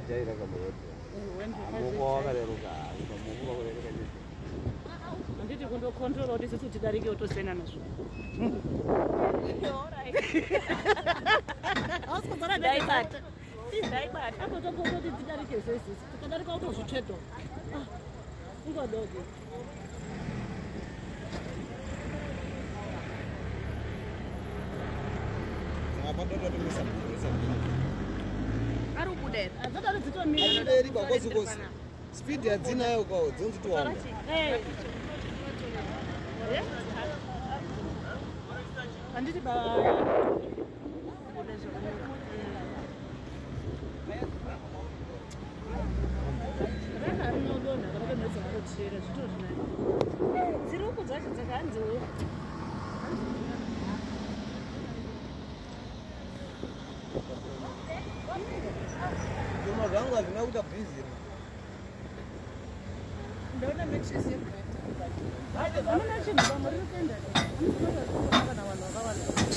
jaira kama yote. Anditi kundo control kuti sisi tidarike utosena nazvo. Alright. Ausikuzana ndaibata. Ndaibata. Hapo tokoti tidarike sisi. Tikadarika utozvitsveto. Ungodoge. Arikude. Azotari dzitomira. Ari bakozukosi. Speed yadzinayo kwawo dzonzitwanga. Anditi ba Cuma zvangu hazvina kuita busy. Ndaona mechisi yekweta. Hamuna chinhu pamuri kuenda. Hamuna vanhu vakawanda.